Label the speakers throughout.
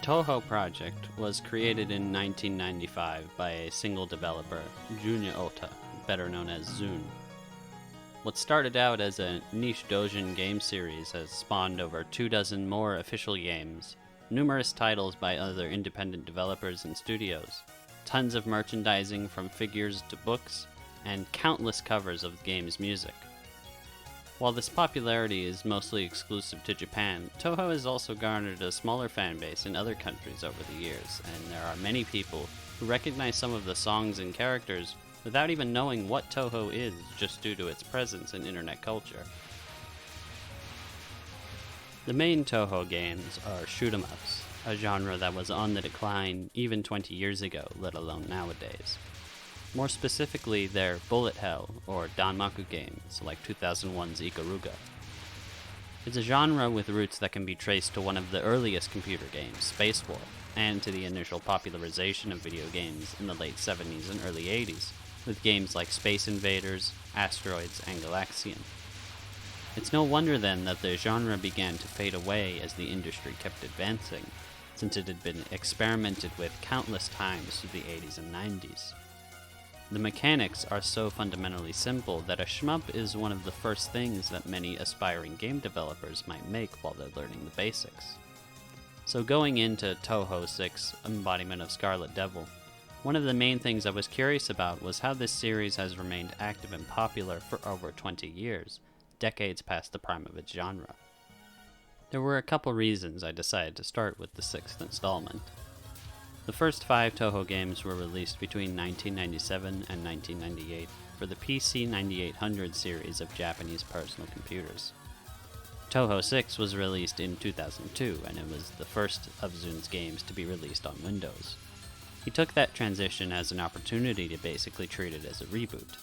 Speaker 1: Touhou project was created in 1995 by a single developer, Junya Ota, better known as Zune. What started out as a niche doujin game series has spawned over 24 more official games, numerous titles by other independent developers and studios, tons of merchandising from figures to books, and countless covers of the game's music. While this popularity is mostly exclusive to Japan, Touhou has also garnered a smaller fanbase in other countries over the years, and there are many people who recognize some of the songs and characters without even knowing what Touhou is just due to its presence in internet culture. The main Touhou games are shoot-'em-ups, a genre that was on the decline even 20 years ago, let alone nowadays. More specifically, they're bullet hell, or Danmaku games, like 2001's Ikaruga. It's a genre with roots that can be traced to one of the earliest computer games, Space War, and to the initial popularization of video games in the late 70s and early 80s, with games like Space Invaders, Asteroids, and Galaxian. It's no wonder then that the genre began to fade away as the industry kept advancing, since it had been experimented with countless times through the 80s and 90s. The mechanics are so fundamentally simple that a shmup is one of the first things that many aspiring game developers might make while they're learning the basics. So going into Touhou 6, Embodiment of Scarlet Devil, one of the main things I was curious about was how this series has remained active and popular for over 20 years, decades past the prime of its genre. There were a couple reasons I decided to start with the 6th installment. The first 5 Touhou games were released between 1997 and 1998 for the PC 9800 series of Japanese personal computers. Touhou 6 was released in 2002, and it was the first of Zune's games to be released on Windows. He took that transition as an opportunity to basically treat it as a reboot.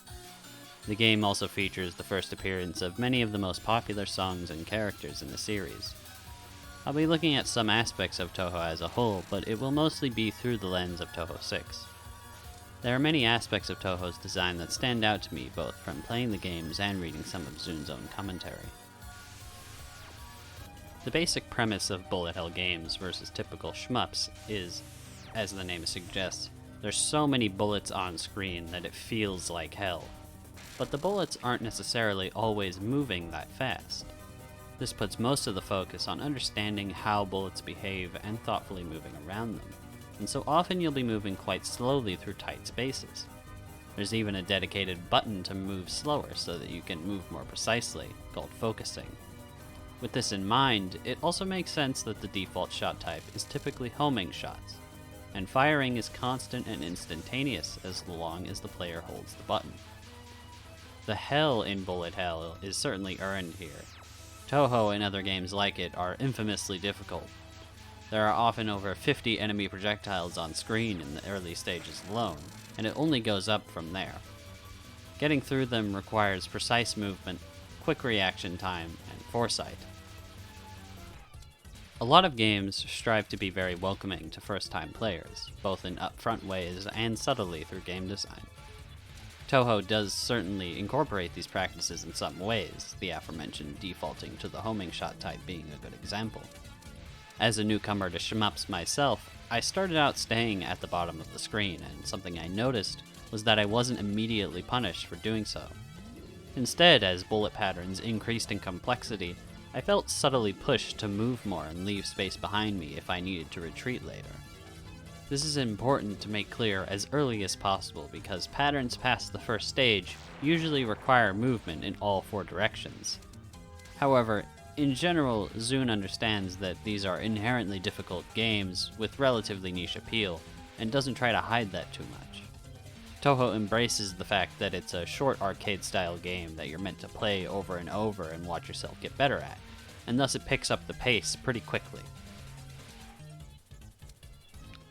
Speaker 1: The game also features the first appearance of many of the most popular songs and characters in the series. I'll be looking at some aspects of Touhou as a whole, but it will mostly be through the lens of Touhou 6. There are many aspects of Touhou's design that stand out to me, both from playing the games and reading some of Zune's own commentary. The basic premise of bullet hell games versus typical shmups is, as the name suggests, there's so many bullets on screen that it feels like hell. But the bullets aren't necessarily always moving that fast. This puts most of the focus on understanding how bullets behave and thoughtfully moving around them, and so often you'll be moving quite slowly through tight spaces. There's even a dedicated button to move slower so that you can move more precisely, called focusing. With this in mind, it also makes sense that the default shot type is typically homing shots, and firing is constant and instantaneous as long as the player holds the button. The hell in bullet hell is certainly earned here. Touhou and other games like it are infamously difficult. There are often over 50 enemy projectiles on screen in the early stages alone, and it only goes up from there. Getting through them requires precise movement, quick reaction time, and foresight. A lot of games strive to be very welcoming to first-time players, both in upfront ways and subtly through game design. Touhou does certainly incorporate these practices in some ways, the aforementioned defaulting to the homing shot type being a good example. As a newcomer to shmups myself, I started out staying at the bottom of the screen, and something I noticed was that I wasn't immediately punished for doing so. Instead, as bullet patterns increased in complexity, I felt subtly pushed to move more and leave space behind me if I needed to retreat later. This is important to make clear as early as possible because patterns past the first stage usually require movement in all 4 directions. However, in general, Zune understands that these are inherently difficult games with relatively niche appeal, and doesn't try to hide that too much. Touhou embraces the fact that it's a short arcade-style game that you're meant to play over and over and watch yourself get better at, and thus it picks up the pace pretty quickly.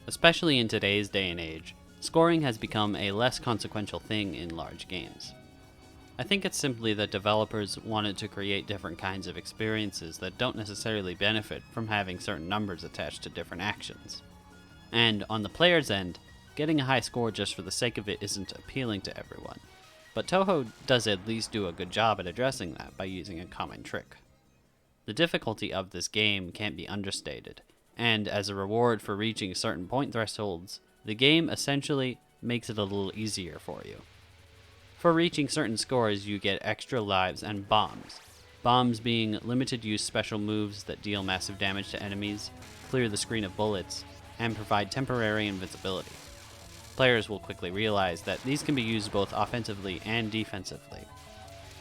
Speaker 1: Especially in today's day and age, scoring has become a less consequential thing in large games. I think it's simply that developers wanted to create different kinds of experiences that don't necessarily benefit from having certain numbers attached to different actions. And on the player's end, getting a high score just for the sake of it isn't appealing to everyone. But Touhou does at least do a good job at addressing that by using a common trick. The difficulty of this game can't be understated. and as a reward for reaching certain point thresholds, the game essentially makes it a little easier for you. For reaching certain scores, you get extra lives and bombs. Bombs being limited use special moves that deal massive damage to enemies, clear the screen of bullets, and provide temporary invincibility. Players will quickly realize that these can be used both offensively and defensively.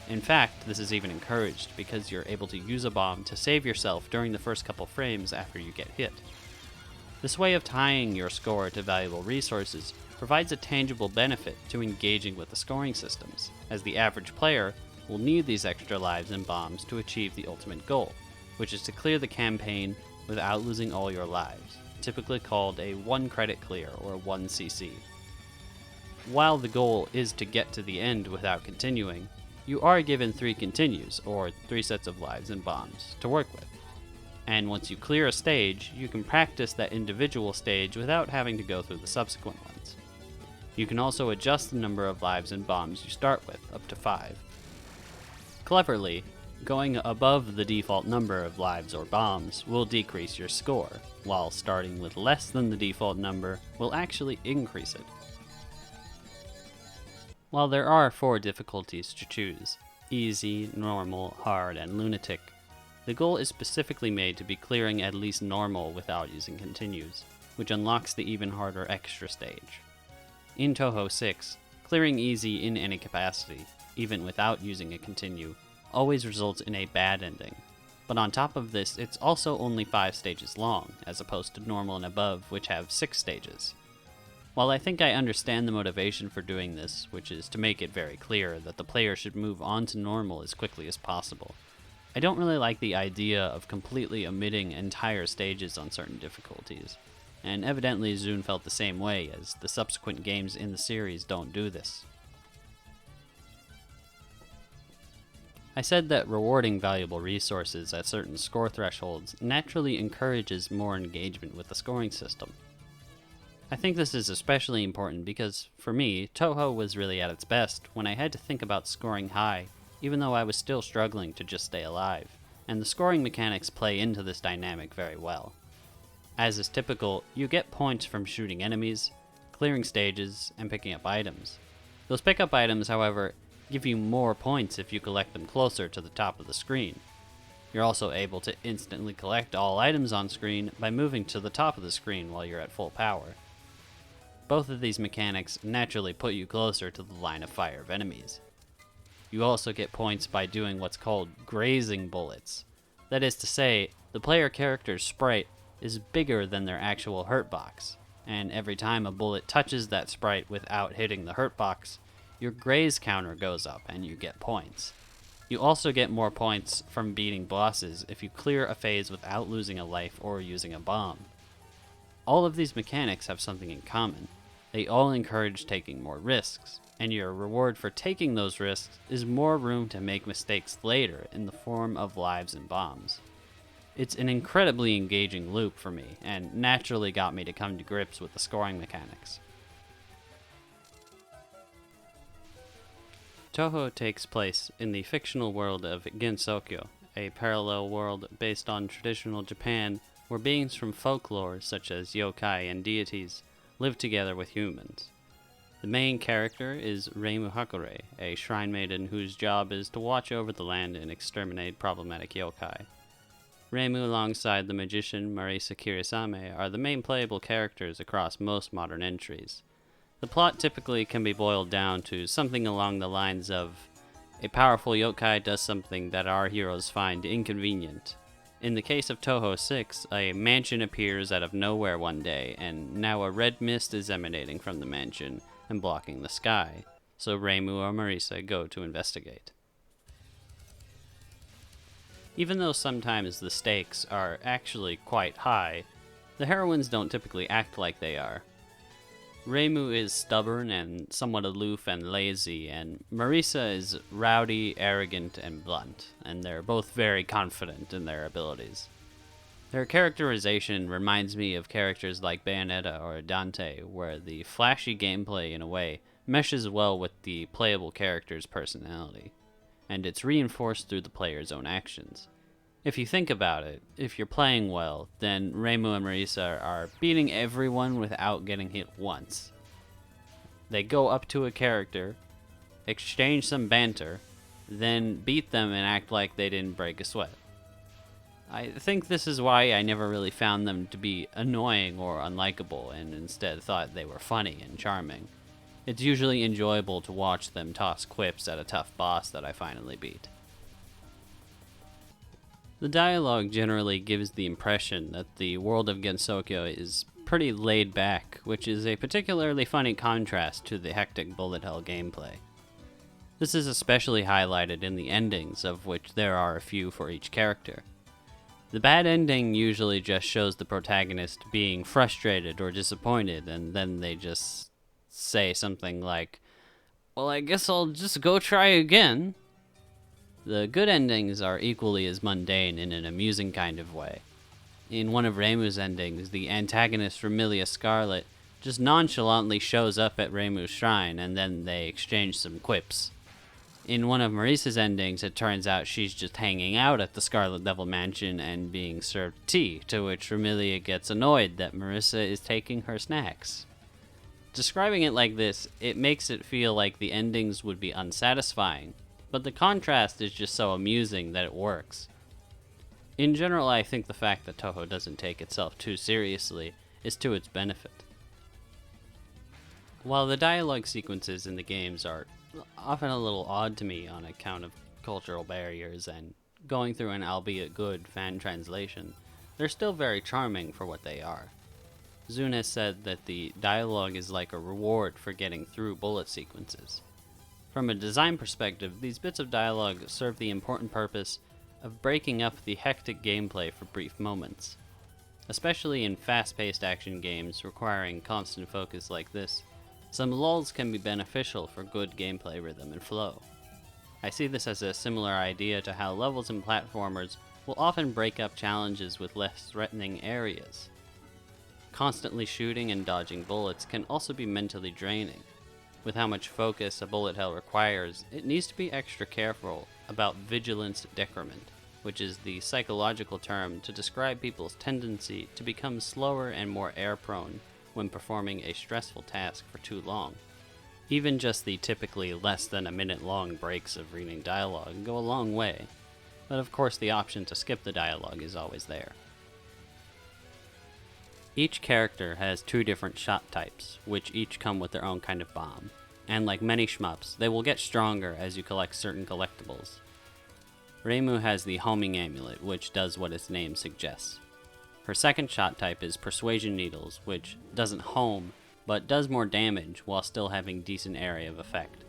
Speaker 1: In fact, this is even encouraged because you're able to use a bomb to save yourself during the first couple frames after you get hit. This way of tying your score to valuable resources provides a tangible benefit to engaging with the scoring systems, as the average player will need these extra lives and bombs to achieve the ultimate goal, which is to clear the campaign without losing all your lives, typically called a 1 credit clear or 1 CC. While the goal is to get to the end without continuing, you are given 3 continues, or 3 sets of lives and bombs, to work with. And once you clear a stage, you can practice that individual stage without having to go through the subsequent ones. You can also adjust the number of lives and bombs you start with, up to 5. Cleverly, going above the default number of lives or bombs will decrease your score, while starting with less than the default number will actually increase it. While there are 4 difficulties to choose, easy, normal, hard, and lunatic, the goal is specifically made to be clearing at least normal without using continues, which unlocks the even harder extra stage. In Touhou 6, clearing easy in any capacity, even without using a continue, always results in a bad ending. But on top of this, it's also only 5 stages long, as opposed to normal and above, which have 6 stages. While I think I understand the motivation for doing this, which is to make it very clear that the player should move on to normal as quickly as possible, I don't really like the idea of completely omitting entire stages on certain difficulties, and evidently Zune felt the same way, as the subsequent games in the series don't do this. I said that rewarding valuable resources at certain score thresholds naturally encourages more engagement with the scoring system. I think this is especially important because, for me, Touhou was really at its best when I had to think about scoring high, even though I was still struggling to just stay alive, and the scoring mechanics play into this dynamic very well. As is typical, you get points from shooting enemies, clearing stages, and picking up items. Those pickup items, however, give you more points if you collect them closer to the top of the screen. You're also able to instantly collect all items on screen by moving to the top of the screen while you're at full power. Both of these mechanics naturally put you closer to the line of fire of enemies. You also get points by doing what's called grazing bullets. That is to say, the player character's sprite is bigger than their actual hurt box, and every time a bullet touches that sprite without hitting the hurt box, your graze counter goes up and you get points. You also get more points from beating bosses if you clear a phase without losing a life or using a bomb. All of these mechanics have something in common. They all encourage taking more risks, and your reward for taking those risks is more room to make mistakes later in the form of lives and bombs. It's an incredibly engaging loop for me, and naturally got me to come to grips with the scoring mechanics. Touhou takes place in the fictional world of Gensokyo, a parallel world based on traditional Japan where beings from folklore such as yokai and deities live together with humans. The main character is Reimu Hakure, a shrine maiden whose job is to watch over the land and exterminate problematic yokai. Reimu alongside the magician Marisa Kirisame are the main playable characters across most modern entries. The plot typically can be boiled down to something along the lines of, a powerful yokai does something that our heroes find inconvenient. In the case of Touhou 6, a mansion appears out of nowhere one day, and now a red mist is emanating from the mansion and blocking the sky, so Reimu or Marisa go to investigate. Even though sometimes the stakes are actually quite high, the heroines don't typically act like they are. Reimu is stubborn and somewhat aloof and lazy, and Marisa is rowdy, arrogant, and blunt, and they're both very confident in their abilities. Their characterization reminds me of characters like Bayonetta or Dante, where the flashy gameplay, in a way, meshes well with the playable character's personality, and it's reinforced through the player's own actions. If you think about it, if you're playing well, then Reimu and Marisa are beating everyone without getting hit once. They go up to a character, exchange some banter, then beat them and act like they didn't break a sweat. I think this is why I never really found them to be annoying or unlikable, and instead thought they were funny and charming. It's usually enjoyable to watch them toss quips at a tough boss that I finally beat. The dialogue generally gives the impression that the world of Gensokyo is pretty laid back, which is a particularly funny contrast to the hectic bullet hell gameplay. This is especially highlighted in the endings, of which there are a few for each character. The bad ending usually just shows the protagonist being frustrated or disappointed, and then they just say something like, "Well, I guess I'll just go try again." The good endings are equally as mundane in an amusing kind of way. In one of Reimu's endings, the antagonist Remilia Scarlet just nonchalantly shows up at Reimu's shrine, and then they exchange some quips. In one of Marisa's endings, it turns out she's just hanging out at the Scarlet Devil Mansion and being served tea, to which Remilia gets annoyed that Marisa is taking her snacks. Describing it like this, it makes it feel like the endings would be unsatisfying, but the contrast is just so amusing that it works. In general, I think the fact that Touhou doesn't take itself too seriously is to its benefit. While the dialogue sequences in the games are often a little odd to me on account of cultural barriers and going through an albeit good fan translation, they're still very charming for what they are. Zune said that the dialogue is like a reward for getting through bullet sequences. From a design perspective, these bits of dialogue serve the important purpose of breaking up the hectic gameplay for brief moments. Especially in fast-paced action games requiring constant focus like this, some lulls can be beneficial for good gameplay rhythm and flow. I see this as a similar idea to how levels in platformers will often break up challenges with less threatening areas. Constantly shooting and dodging bullets can also be mentally draining. With how much focus a bullet hell requires, it needs to be extra careful about vigilance decrement, which is the psychological term to describe people's tendency to become slower and more error-prone when performing a stressful task for too long. Even just the typically less than a minute-long breaks of reading dialogue go a long way, but of course the option to skip the dialogue is always there. Each character has 2 different shot types, which each come with their own kind of bomb, and like many shmups, they will get stronger as you collect certain collectibles. Reimu has the homing amulet, which does what its name suggests. Her second shot type is Persuasion Needles, which doesn't home, but does more damage while still having decent area of effect.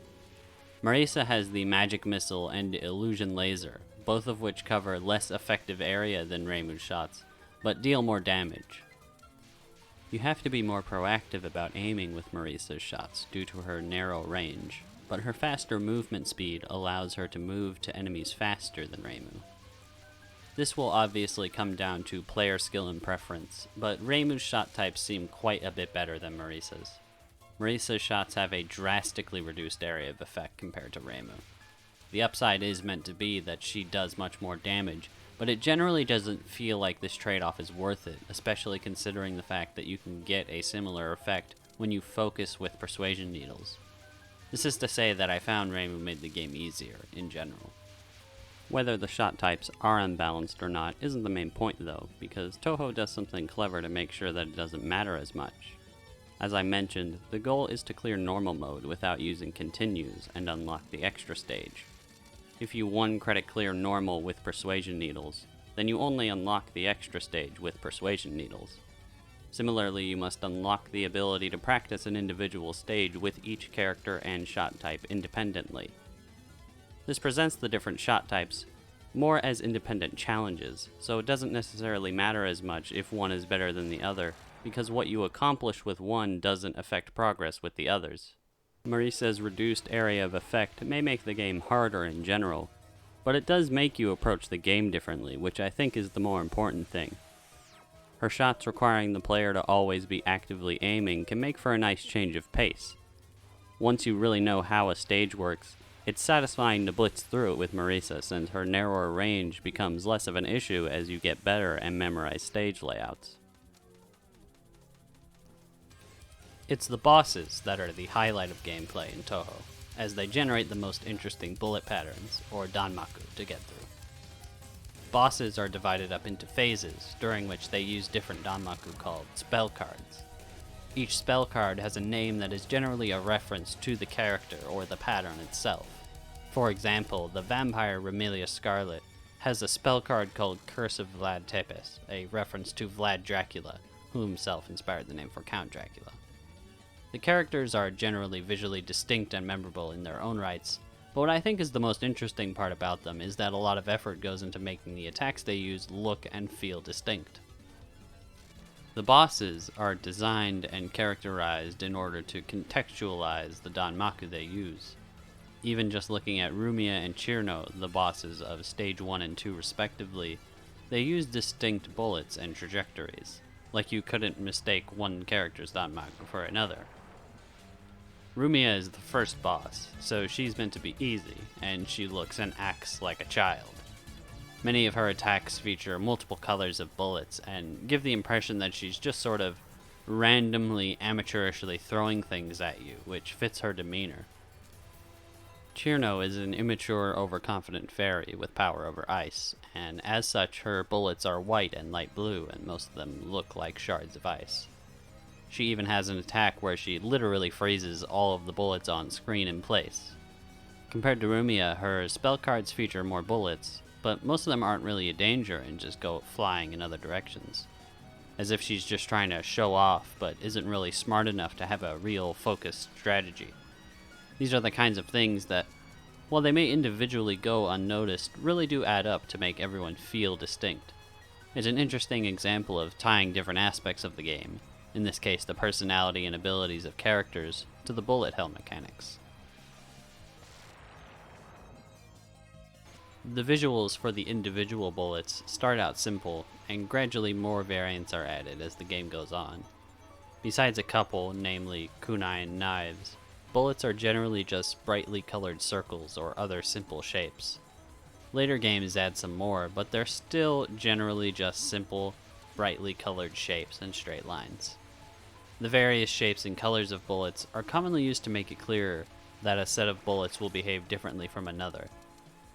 Speaker 1: Marisa has the Magic Missile and Illusion Laser, both of which cover less effective area than Reimu's shots, but deal more damage. You have to be more proactive about aiming with Marisa's shots due to her narrow range, but her faster movement speed allows her to move to enemies faster than Reimu. This will obviously come down to player skill and preference, but Reimu's shot types seem quite a bit better than Marisa's. Marisa's shots have a drastically reduced area of effect compared to Reimu. The upside is meant to be that she does much more damage, but it generally doesn't feel like this trade-off is worth it, especially considering the fact that you can get a similar effect when you focus with Persuasion Needles. This is to say that I found Reimu made the game easier, in general. Whether the shot types are unbalanced or not isn't the main point though, because Touhou does something clever to make sure that it doesn't matter as much. As I mentioned, the goal is to clear normal mode without using continues and unlock the extra stage. If you 1-credit clear normal with Persuasion Needles, then you only unlock the extra stage with Persuasion Needles. Similarly, you must unlock the ability to practice an individual stage with each character and shot type independently. This presents the different shot types more as independent challenges, so it doesn't necessarily matter as much if one is better than the other, because what you accomplish with one doesn't affect progress with the others. Marisa's reduced area of effect may make the game harder in general, but it does make you approach the game differently, which I think is the more important thing. Her shots requiring the player to always be actively aiming can make for a nice change of pace. Once you really know how a stage works, It's satisfying to blitz through it with Marisa, since her narrower range becomes less of an issue as you get better and memorize stage layouts. It's the bosses that are the highlight of gameplay in Touhou, as they generate the most interesting bullet patterns, or Danmaku, to get through. Bosses are divided up into phases, during which they use different Danmaku called spell cards. Each spell card has a name that is generally a reference to the character or the pattern itself. For example, the vampire Remilia Scarlet has a spell card called Curse of Vlad Tepes, a reference to Vlad Dracula, who himself inspired the name for Count Dracula. The characters are generally visually distinct and memorable in their own rights, but what I think is the most interesting part about them is that a lot of effort goes into making the attacks they use look and feel distinct. The bosses are designed and characterized in order to contextualize the Danmaku they use. Even just looking at Rumia and Chirno, the bosses of Stage 1 and 2 respectively, they use distinct bullets and trajectories, like you couldn't mistake one character's Danmaku for another. Rumia is the first boss, so she's meant to be easy, and she looks and acts like a child. Many of her attacks feature multiple colors of bullets, and give the impression that she's just sort of randomly, amateurishly throwing things at you, which fits her demeanor. Chirno is an immature, overconfident fairy with power over ice, and as such her bullets are white and light blue, and most of them look like shards of ice. She even has an attack where she literally freezes all of the bullets on screen in place. Compared to Rumia, her spell cards feature more bullets, but most of them aren't really a danger and just go flying in other directions. As if she's just trying to show off, but isn't really smart enough to have a real focused strategy. These are the kinds of things that, while they may individually go unnoticed, really do add up to make everyone feel distinct. It's an interesting example of tying different aspects of the game, in this case the personality and abilities of characters, to the bullet hell mechanics. The visuals for the individual bullets start out simple, and gradually more variants are added as the game goes on. Besides a couple, namely kunai and knives, bullets are generally just brightly colored circles or other simple shapes. Later games add some more, but they're still generally just simple, brightly colored shapes and straight lines. The various shapes and colors of bullets are commonly used to make it clearer that a set of bullets will behave differently from another.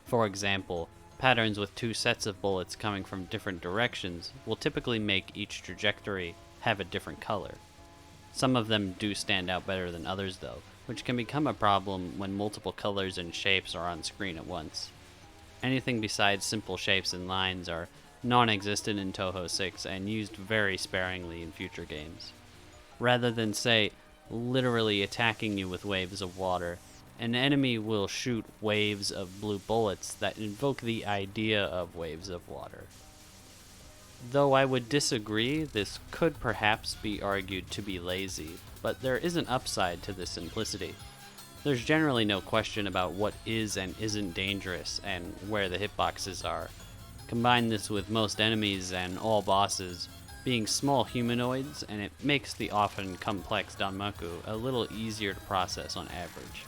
Speaker 1: For example, patterns with two sets of bullets coming from different directions will typically make each trajectory have a different color. Some of them do stand out better than others though, which can become a problem when multiple colors and shapes are on screen at once. Anything besides simple shapes and lines are non-existent in Touhou 6 and used very sparingly in future games. Rather than, say, literally attacking you with waves of water, an enemy will shoot waves of blue bullets that invoke the idea of waves of water. Though I would disagree, this could perhaps be argued to be lazy, but there is an upside to this simplicity. There's generally no question about what is and isn't dangerous and where the hitboxes are. Combine this with most enemies and all bosses being small humanoids, and it makes the often complex Danmaku a little easier to process on average.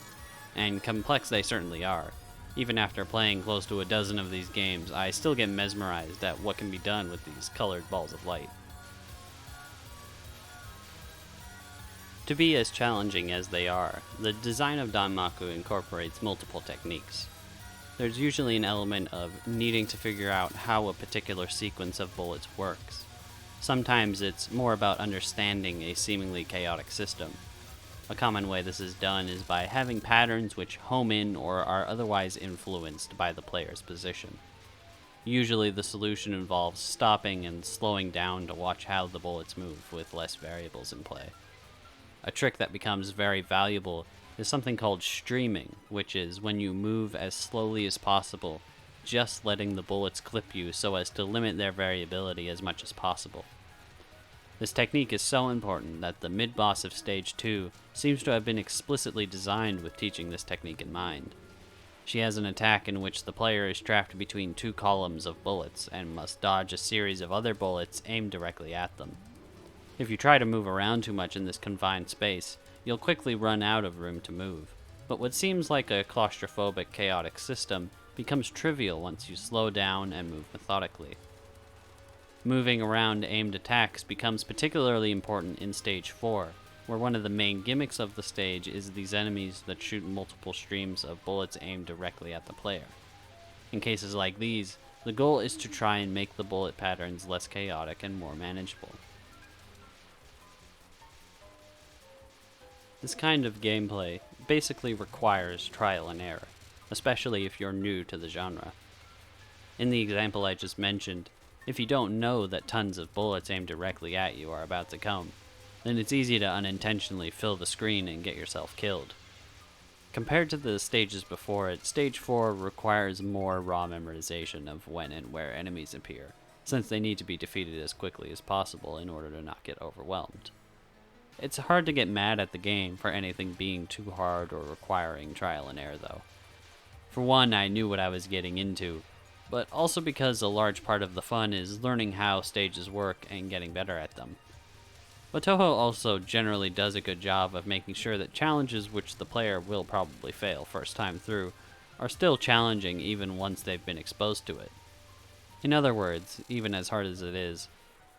Speaker 1: And complex they certainly are. Even after playing close to a dozen of these games, I still get mesmerized at what can be done with these colored balls of light. To be as challenging as they are, the design of Danmaku incorporates multiple techniques. There's usually an element of needing to figure out how a particular sequence of bullets works. Sometimes it's more about understanding a seemingly chaotic system. A common way this is done is by having patterns which home in or are otherwise influenced by the player's position. Usually the solution involves stopping and slowing down to watch how the bullets move with less variables in play. A trick that becomes very valuable is something called streaming, which is when you move as slowly as possible, just letting the bullets clip you so as to limit their variability as much as possible. This technique is so important that the mid-boss of Stage 2 seems to have been explicitly designed with teaching this technique in mind. She has an attack in which the player is trapped between two columns of bullets and must dodge a series of other bullets aimed directly at them. If you try to move around too much in this confined space, you'll quickly run out of room to move. But what seems like a claustrophobic, chaotic system becomes trivial once you slow down and move methodically. Moving around aimed attacks becomes particularly important in Stage 4, where one of the main gimmicks of the stage is these enemies that shoot multiple streams of bullets aimed directly at the player. In cases like these, the goal is to try and make the bullet patterns less chaotic and more manageable. This kind of gameplay basically requires trial and error, especially if you're new to the genre. In the example I just mentioned, if you don't know that tons of bullets aimed directly at you are about to come, then it's easy to unintentionally fill the screen and get yourself killed. Compared to the stages before it, Stage 4 requires more raw memorization of when and where enemies appear, since they need to be defeated as quickly as possible in order to not get overwhelmed. It's hard to get mad at the game for anything being too hard or requiring trial and error though. For one, I knew what I was getting into, but also because a large part of the fun is learning how stages work and getting better at them. But Touhou also generally does a good job of making sure that challenges which the player will probably fail first time through are still challenging even once they've been exposed to it. In other words, even as hard as it is,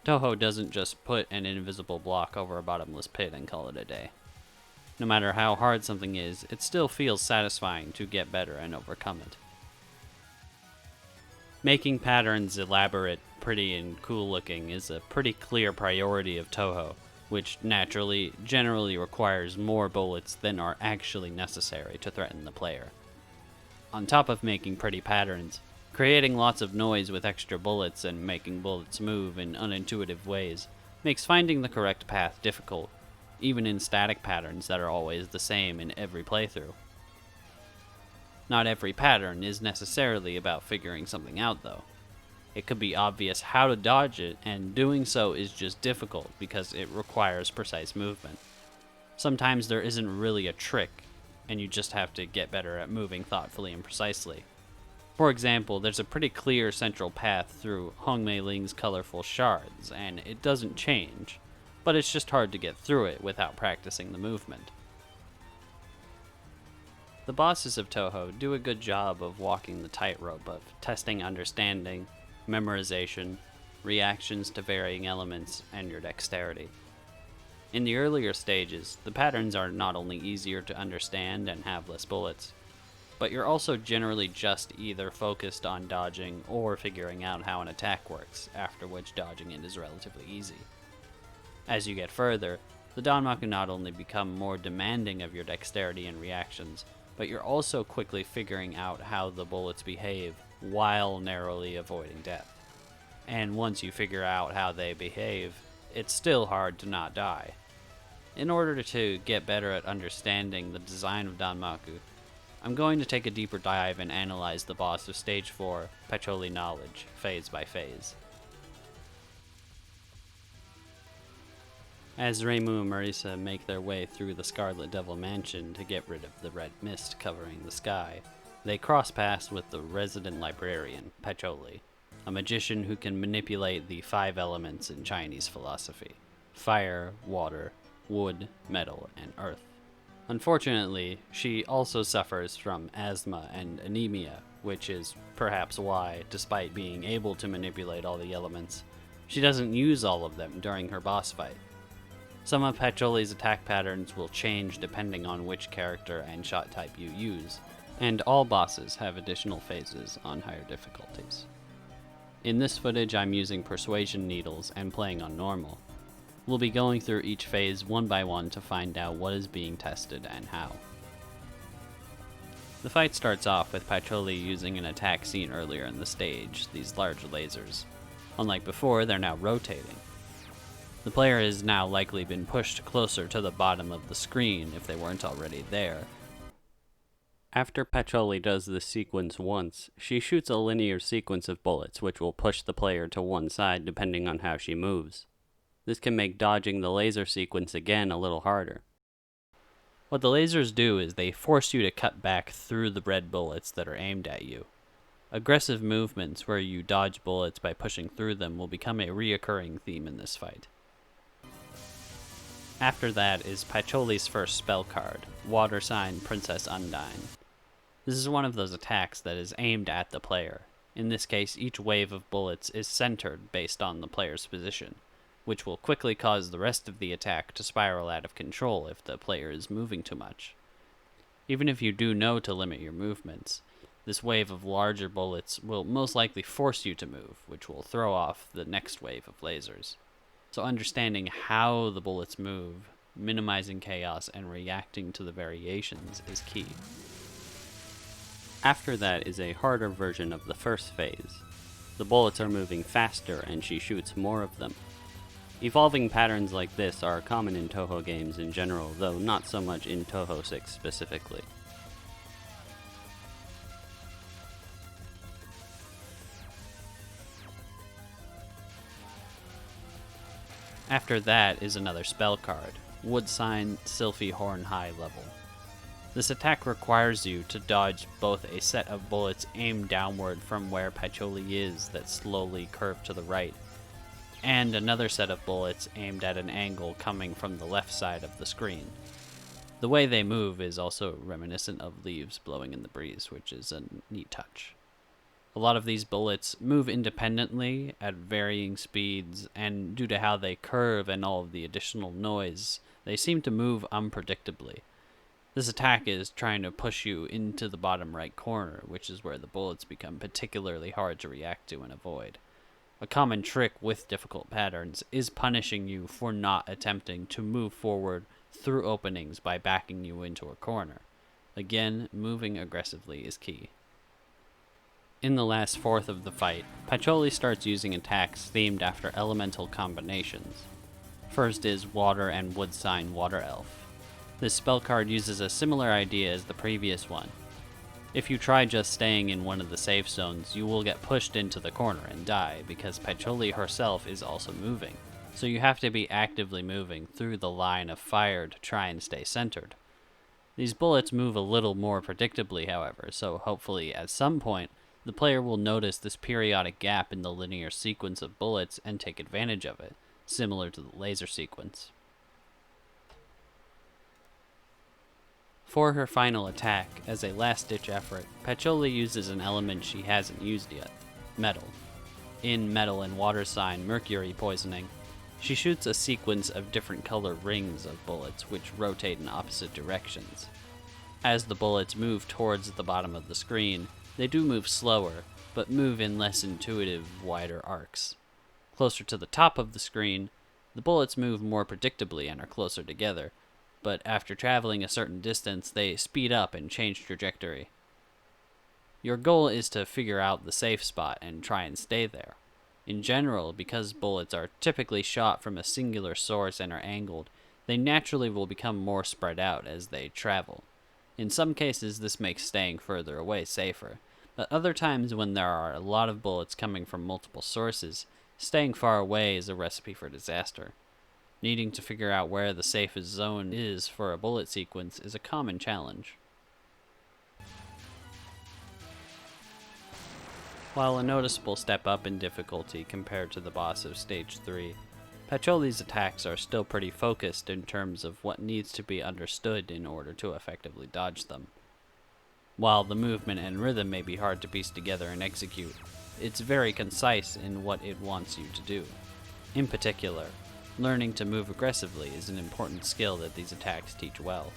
Speaker 1: Touhou doesn't just put an invisible block over a bottomless pit and call it a day. No matter how hard something is, it still feels satisfying to get better and overcome it. Making patterns elaborate, pretty, and cool looking is a pretty clear priority of Touhou, which naturally, generally requires more bullets than are actually necessary to threaten the player. On top of making pretty patterns, creating lots of noise with extra bullets and making bullets move in unintuitive ways makes finding the correct path difficult, even in static patterns that are always the same in every playthrough. Not every pattern is necessarily about figuring something out though. It could be obvious how to dodge it, and doing so is just difficult because it requires precise movement. Sometimes there isn't really a trick, and you just have to get better at moving thoughtfully and precisely. For example, there's a pretty clear central path through Hong Mei Ling's colorful shards, and it doesn't change, but it's just hard to get through it without practicing the movement. The bosses of Touhou do a good job of walking the tightrope of testing understanding, memorization, reactions to varying elements, and your dexterity. In the earlier stages, the patterns are not only easier to understand and have less bullets, but you're also generally just either focused on dodging or figuring out how an attack works, after which dodging it is relatively easy. As you get further, the Danmaku not only become more demanding of your dexterity and reactions, but you're also quickly figuring out how the bullets behave while narrowly avoiding death. And once you figure out how they behave, it's still hard to not die. In order to get better at understanding the design of Danmaku, I'm going to take a deeper dive and analyze the boss of Stage 4, Patchouli Knowledge, phase by phase. As Reimu and Marisa make their way through the Scarlet Devil Mansion to get rid of the red mist covering the sky, they cross paths with the resident librarian, Patchouli, a magician who can manipulate the 5 elements in Chinese philosophy: fire, water, wood, metal, and earth. Unfortunately, she also suffers from asthma and anemia, which is perhaps why, despite being able to manipulate all the elements, she doesn't use all of them during her boss fight. Some of Patchouli's attack patterns will change depending on which character and shot type you use, and all bosses have additional phases on higher difficulties. In this footage I'm using Persuasion Needles and playing on normal. We'll be going through each phase one by one to find out what is being tested and how. The fight starts off with Patchouli using an attack seen earlier in the stage, these large lasers. Unlike before, they're now rotating. The player has now likely been pushed closer to the bottom of the screen if they weren't already there. After Patchouli does this sequence once, she shoots a linear sequence of bullets which will push the player to one side depending on how she moves. This can make dodging the laser sequence again a little harder. What the lasers do is they force you to cut back through the red bullets that are aimed at you. Aggressive movements where you dodge bullets by pushing through them will become a reoccurring theme in this fight. After that is Patchouli's first spell card, Water Sign Princess Undine. This is one of those attacks that is aimed at the player. In this case, each wave of bullets is centered based on the player's position, which will quickly cause the rest of the attack to spiral out of control if the player is moving too much. Even if you do know to limit your movements, this wave of larger bullets will most likely force you to move, which will throw off the next wave of lasers. So understanding how the bullets move, minimizing chaos, and reacting to the variations is key. After that is a harder version of the first phase. The bullets are moving faster and she shoots more of them. Evolving patterns like this are common in Touhou games in general, though not so much in Touhou 6 specifically. After that is another spell card, Wood Sign Sylphie Horn High level. This attack requires you to dodge both a set of bullets aimed downward from where Patchouli is that slowly curve to the right, and another set of bullets aimed at an angle coming from the left side of the screen. The way they move is also reminiscent of leaves blowing in the breeze, which is a neat touch. A lot of these bullets move independently at varying speeds, and due to how they curve and all of the additional noise, they seem to move unpredictably. This attack is trying to push you into the bottom right corner, which is where the bullets become particularly hard to react to and avoid. A common trick with difficult patterns is punishing you for not attempting to move forward through openings by backing you into a corner. Again, moving aggressively is key. In the last fourth of the fight, Patchouli starts using attacks themed after elemental combinations. First is Water and Wood Sign Water Elf. This spell card uses a similar idea as the previous one. If you try just staying in one of the safe zones, you will get pushed into the corner and die, because Patchouli herself is also moving, so you have to be actively moving through the line of fire to try and stay centered. These bullets move a little more predictably, however, so hopefully at some point, the player will notice this periodic gap in the linear sequence of bullets and take advantage of it, similar to the laser sequence. For her final attack, as a last-ditch effort, Patchouli uses an element she hasn't used yet, metal. In Metal and Water Sign Mercury Poisoning, she shoots a sequence of different color rings of bullets which rotate in opposite directions. As the bullets move towards the bottom of the screen, they do move slower, but move in less intuitive, wider arcs. Closer to the top of the screen, the bullets move more predictably and are closer together, but after traveling a certain distance, they speed up and change trajectory. Your goal is to figure out the safe spot and try and stay there. In general, because bullets are typically shot from a singular source and are angled, they naturally will become more spread out as they travel. In some cases, this makes staying further away safer, but other times when there are a lot of bullets coming from multiple sources, staying far away is a recipe for disaster. Needing to figure out where the safest zone is for a bullet sequence is a common challenge. While a noticeable step up in difficulty compared to the boss of Stage 3, Patchouli's attacks are still pretty focused in terms of what needs to be understood in order to effectively dodge them. While the movement and rhythm may be hard to piece together and execute, it's very concise in what it wants you to do. In particular, learning to move aggressively is an important skill that these attacks teach well.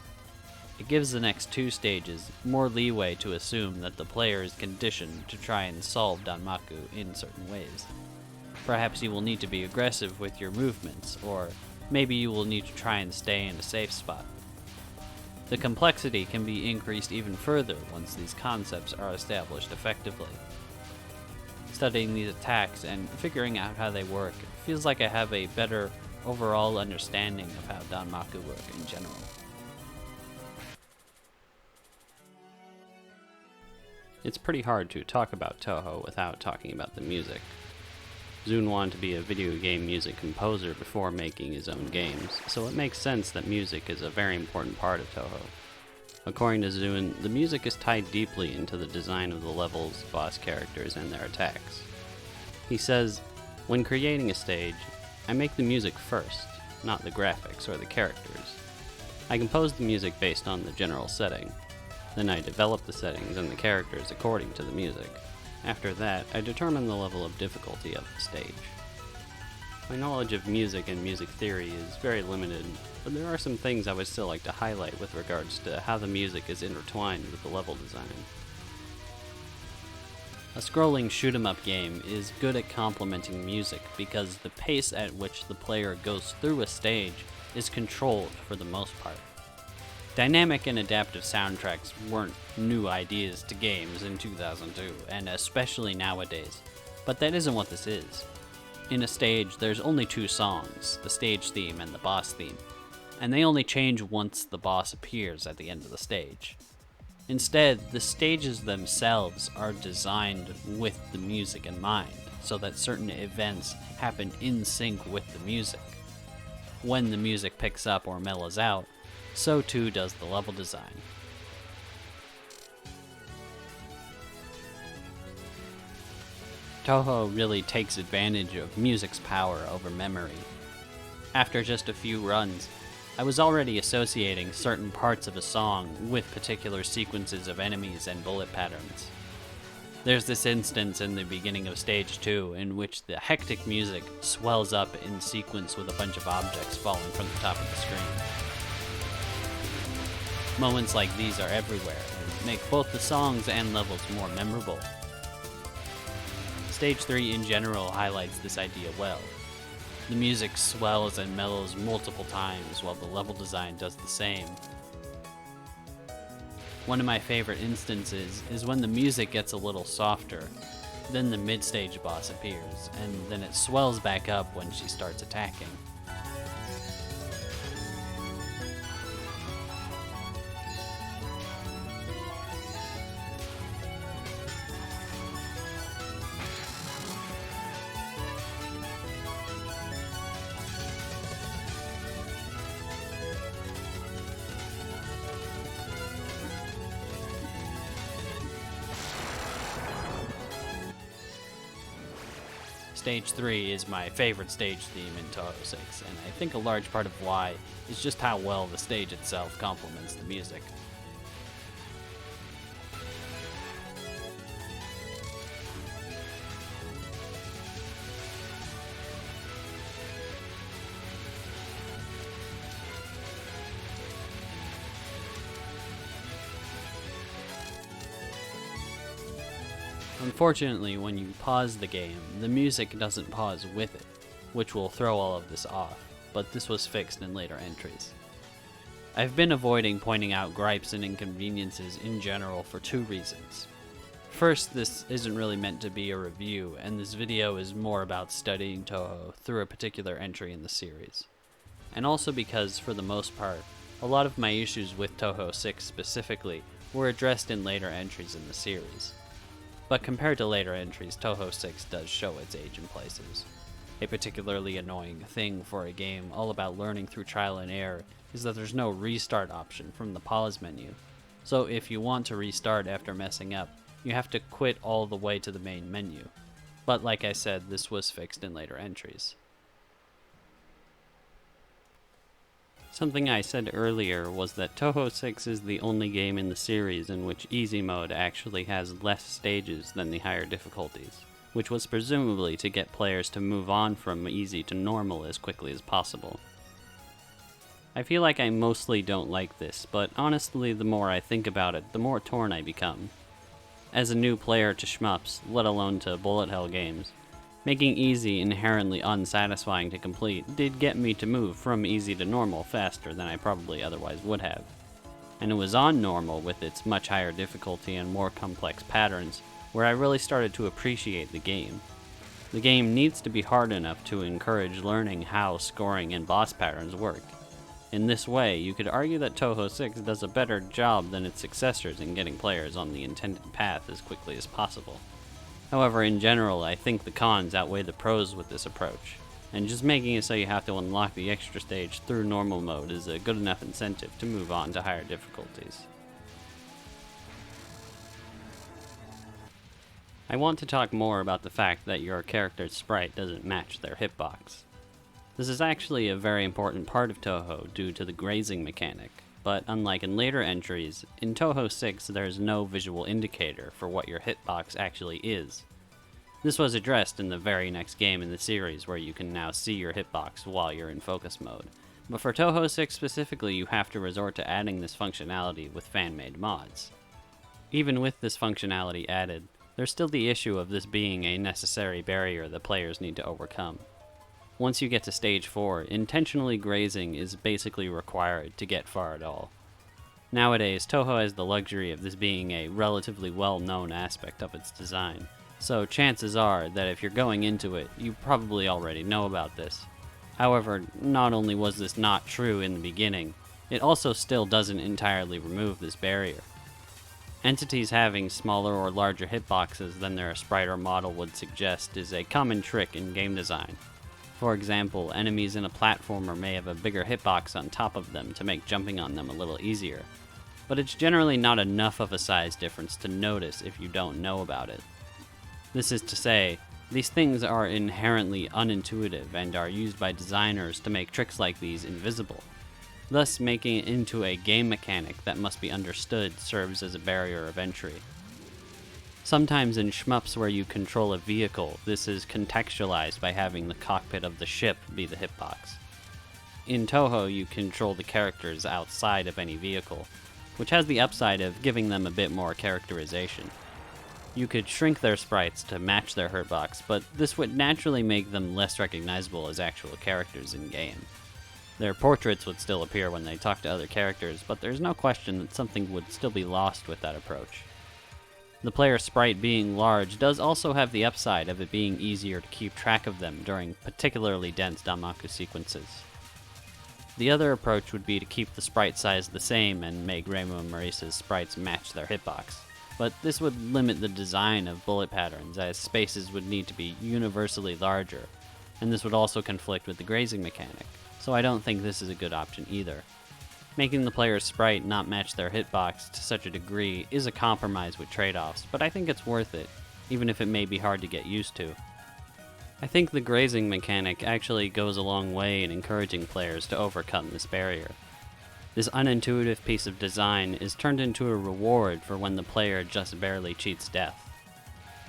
Speaker 1: It gives the next two stages more leeway to assume that the player is conditioned to try and solve Danmaku in certain ways. Perhaps you will need to be aggressive with your movements, or maybe you will need to try and stay in a safe spot. The complexity can be increased even further once these concepts are established effectively. Studying these attacks and figuring out how they work feels like I have a better overall understanding of how Danmaku work in general. It's pretty hard to talk about Touhou without talking about the music. Zun wanted to be a video game music composer before making his own games, so it makes sense that music is a very important part of Touhou. According to Zun, the music is tied deeply into the design of the levels, boss characters, and their attacks. He says, "When creating a stage, I make the music first, not the graphics or the characters. I composed the music based on the general setting. Then I developed the settings and the characters according to the music. After that, I determined the level of difficulty of the stage. My knowledge of music and music theory is very limited, but there are some things I would still like to highlight with regards to how the music is intertwined with the level design. A scrolling shoot-'em-up game is good at complementing music because the pace at which the player goes through a stage is controlled for the most part. Dynamic and adaptive soundtracks weren't new ideas to games in 2002, and especially nowadays, but that isn't what this is. In a stage, there's only two songs, the stage theme and the boss theme, and they only change once the boss appears at the end of the stage. Instead, the stages themselves are designed with the music in mind, so that certain events happen in sync with the music. When the music picks up or mellows out, so too does the level design. Touhou really takes advantage of music's power over memory. After just a few runs, I was already associating certain parts of a song with particular sequences of enemies and bullet patterns. There's this instance in the beginning of Stage 2 in which the hectic music swells up in sequence with a bunch of objects falling from the top of the screen. Moments like these are everywhere and make both the songs and levels more memorable. Stage 3 in general highlights this idea well. The music swells and mellows multiple times while the level design does the same. One of my favorite instances is when the music gets a little softer, then the mid-stage boss appears, and then it swells back up when she starts attacking. Stage 3 is my favorite stage theme in Touhou 6, and I think a large part of why is just how well the stage itself complements the music. Unfortunately, when you pause the game, the music doesn't pause with it, which will throw all of this off, but this was fixed in later entries. I've been avoiding pointing out gripes and inconveniences in general for two reasons. First, this isn't really meant to be a review, and this video is more about studying Touhou through a particular entry in the series. And also because, for the most part, a lot of my issues with Touhou 6 specifically were addressed in later entries in the series. But compared to later entries, Touhou 6 does show its age in places. A particularly annoying thing for a game all about learning through trial and error is that there's no restart option from the pause menu. So if you want to restart after messing up, you have to quit all the way to the main menu. But like I said, this was fixed in later entries. Something I said earlier was that Touhou 6 is the only game in the series in which easy mode actually has less stages than the higher difficulties, which was presumably to get players to move on from easy to normal as quickly as possible. I feel like I mostly don't like this, but honestly the more I think about it, the more torn I become. As a new player to shmups, let alone to bullet hell games, making easy inherently unsatisfying to complete did get me to move from easy to normal faster than I probably otherwise would have. And it was on normal with its much higher difficulty and more complex patterns where I really started to appreciate the game. The game needs to be hard enough to encourage learning how scoring and boss patterns work. In this way, you could argue that Touhou 6 does a better job than its successors in getting players on the intended path as quickly as possible. However, in general, I think the cons outweigh the pros with this approach, and just making it so you have to unlock the extra stage through normal mode is a good enough incentive to move on to higher difficulties. I want to talk more about the fact that your character's sprite doesn't match their hitbox. This is actually a very important part of Touhou due to the grazing mechanic, but unlike in later entries, in Touhou 6 there's no visual indicator for what your hitbox actually is. This was addressed in the very next game in the series where you can now see your hitbox while you're in focus mode. But for Touhou 6 specifically, you have to resort to adding this functionality with fan-made mods. Even with this functionality added, there's still the issue of this being a necessary barrier that players need to overcome. Once you get to stage 4, intentionally grazing is basically required to get far at all. Nowadays, Touhou has the luxury of this being a relatively well-known aspect of its design, so chances are that if you're going into it, you probably already know about this. However, not only was this not true in the beginning, it also still doesn't entirely remove this barrier. Entities having smaller or larger hitboxes than their sprite or model would suggest is a common trick in game design. For example, enemies in a platformer may have a bigger hitbox on top of them to make jumping on them a little easier, but it's generally not enough of a size difference to notice if you don't know about it. This is to say, these things are inherently unintuitive and are used by designers to make tricks like these invisible. Thus, making it into a game mechanic that must be understood serves as a barrier of entry. Sometimes in shmups where you control a vehicle, this is contextualized by having the cockpit of the ship be the hitbox. In Touhou, you control the characters outside of any vehicle, which has the upside of giving them a bit more characterization. You could shrink their sprites to match their hitbox, but this would naturally make them less recognizable as actual characters in-game. Their portraits would still appear when they talk to other characters, but there's no question that something would still be lost with that approach. The player sprite being large does also have the upside of it being easier to keep track of them during particularly dense Danmaku sequences. The other approach would be to keep the sprite size the same and make Reimu and Marisa's sprites match their hitbox. But this would limit the design of bullet patterns, as spaces would need to be universally larger, and this would also conflict with the grazing mechanic, so I don't think this is a good option either. Making the player's sprite not match their hitbox to such a degree is a compromise with trade-offs, but I think it's worth it, even if it may be hard to get used to. I think the grazing mechanic actually goes a long way in encouraging players to overcome this barrier. This unintuitive piece of design is turned into a reward for when the player just barely cheats death.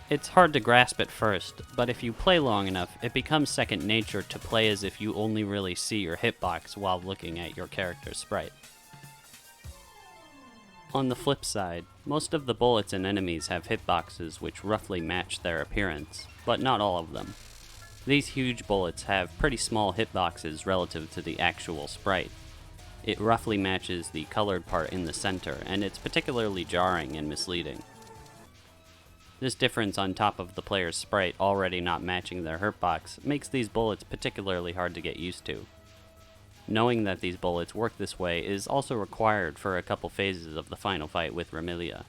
Speaker 1: It's hard to grasp at first, but if you play long enough, it becomes second nature to play as if you only really see your hitbox while looking at your character's sprite. On the flip side, most of the bullets and enemies have hitboxes which roughly match their appearance, but not all of them. These huge bullets have pretty small hitboxes relative to the actual sprite. It roughly matches the colored part in the center, and it's particularly jarring and misleading. This difference on top of the player's sprite already not matching their hitbox makes these bullets particularly hard to get used to. Knowing that these bullets work this way is also required for a couple phases of the final fight with Remilia,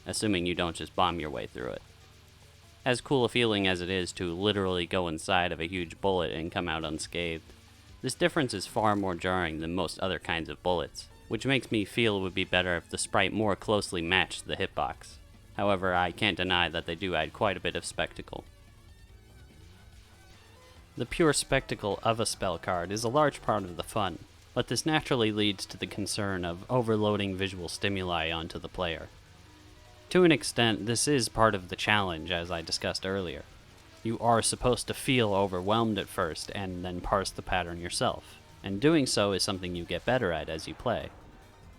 Speaker 1: assuming you don't just bomb your way through it. As cool a feeling as it is to literally go inside of a huge bullet and come out unscathed, this difference is far more jarring than most other kinds of bullets, which makes me feel it would be better if the sprite more closely matched the hitbox. However, I can't deny that they do add quite a bit of spectacle. The pure spectacle of a spell card is a large part of the fun, but this naturally leads to the concern of overloading visual stimuli onto the player. To an extent, this is part of the challenge, as I discussed earlier. You are supposed to feel overwhelmed at first, and then parse the pattern yourself, and doing so is something you get better at as you play.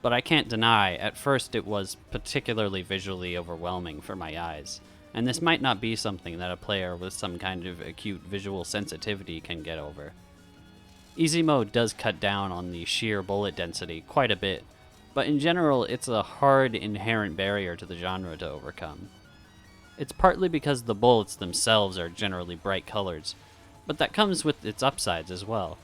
Speaker 1: But I can't deny, at first it was particularly visually overwhelming for my eyes, and this might not be something that a player with some kind of acute visual sensitivity can get over. Easy mode does cut down on the sheer bullet density quite a bit, but in general it's a hard inherent barrier to the genre to overcome. It's partly because the bullets themselves are generally bright colors, but that comes with its upsides as well.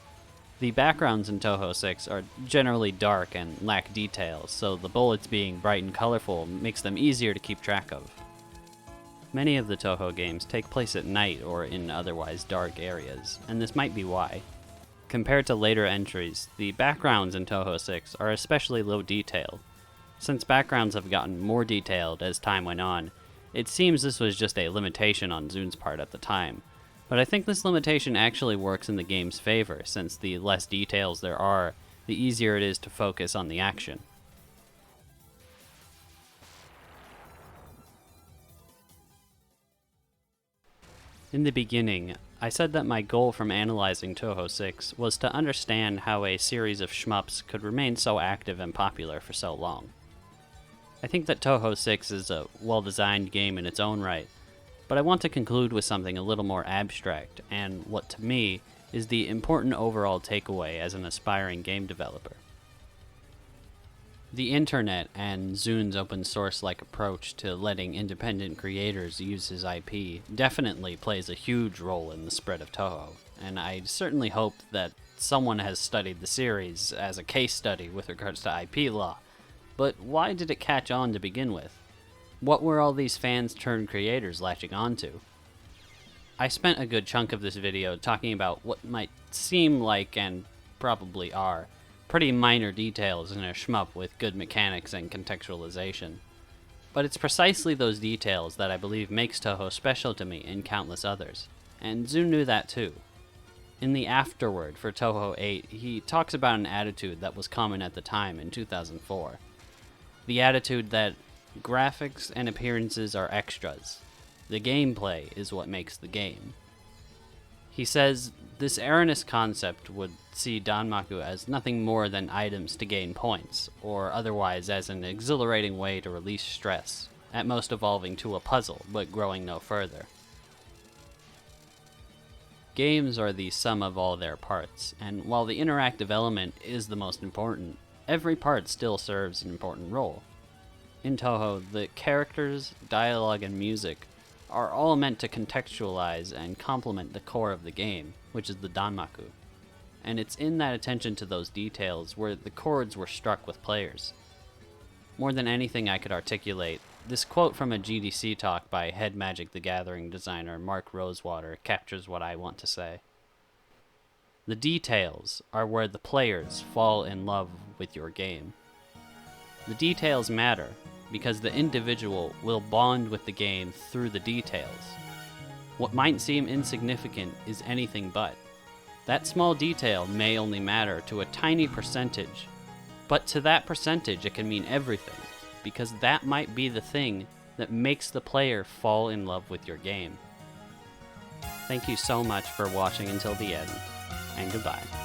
Speaker 1: The backgrounds in Touhou 6 are generally dark and lack details, so the bullets being bright and colorful makes them easier to keep track of. Many of the Touhou games take place at night or in otherwise dark areas, and this might be why. Compared to later entries, the backgrounds in Touhou 6 are especially low detail. Since backgrounds have gotten more detailed as time went on, it seems this was just a limitation on Zun's part at the time, But I think this limitation actually works in the game's favor, since the less details there are, the easier it is to focus on the action. In the beginning, I said that my goal from analyzing Touhou 6 was to understand how a series of shmups could remain so active and popular for so long. I think that Touhou 6 is a well-designed game in its own right, but I want to conclude with something a little more abstract, and what to me is the important overall takeaway as an aspiring game developer. The internet and Zun's open source-like approach to letting independent creators use his IP definitely plays a huge role in the spread of Touhou, and I certainly hope that someone has studied the series as a case study with regards to IP law. But why did it catch on to begin with? What were all these fans turned creators latching onto? I spent a good chunk of this video talking about what might seem like, and probably are, pretty minor details in a shmup with good mechanics and contextualization. But it's precisely those details that I believe makes Touhou special to me and countless others, and Zun knew that too. In the afterword for Touhou 8, he talks about an attitude that was common at the time in 2004. The attitude that graphics and appearances are extras. The gameplay is what makes the game. He says this erroneous concept would see Danmaku as nothing more than items to gain points, or otherwise as an exhilarating way to release stress, at most evolving to a puzzle, but growing no further. Games are the sum of all their parts, and while the interactive element is the most important, every part still serves an important role. In Touhou, the characters, dialogue, and music are all meant to contextualize and complement the core of the game, which is the Danmaku. And it's in that attention to those details where the chords were struck with players. More than anything I could articulate, this quote from a GDC talk by Head Magic the Gathering designer Mark Rosewater captures what I want to say. The details are where the players fall in love with your game. The details matter, because the individual will bond with the game through the details. What might seem insignificant is anything but. That small detail may only matter to a tiny percentage, but to that percentage it can mean everything, because that might be the thing that makes the player fall in love with your game. Thank you so much for watching until the end, and goodbye.